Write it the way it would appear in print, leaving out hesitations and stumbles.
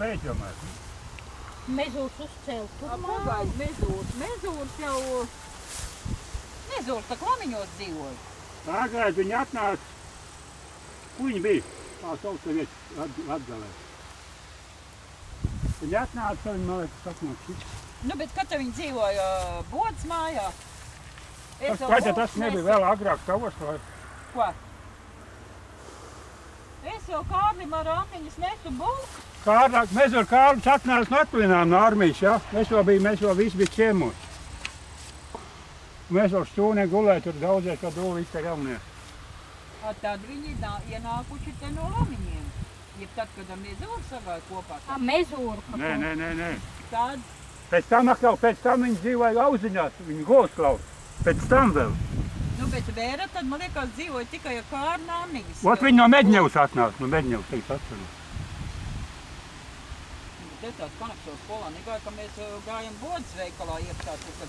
beidzamais. Mezūrs uzcēlt tur Pagaid, mezūrs jau... Mezūrs tā klamiņos dzīvoja. Pagaid, viņi atnāca. Kur viņi bija? Tā sauc vietas Latgalē. Viņi atnāca, viņi man liekas atnāca šis. Nu, bet kad viņi dzīvoja Bodas mājā? Tas nebija vēl agrāk tavos, vai? Ko? Es jau Kārlim ar Anniņas nesu bulku. Mezur Kārlis atnāca no atvaļinājuma no armijas, ja? Mēs vēl visi bija ciemos. Mēs vēl stūnē gulēja, tur daudzies, kā dūli visi te jaunie. Tad viņi ienākuši te no Lamiņiem. Jeb tad, kad ar Mezūru sagāja kopā. Mezūru. Nē. Tad? Pēc tam viņi dzīvoja Lauziņās, viņi Goslaus. Pēc tam vēl. Nu, bet Vēra tad, man liekas, dzīvoja tikai ar Kārli un Anniņas. Ot viņi no Medņevas atnāca, no Medņevas tagad atceros. Te tāds konektors skolā negāja, ka mēs gājam Bodas veikalā iekšā, tur, kad bija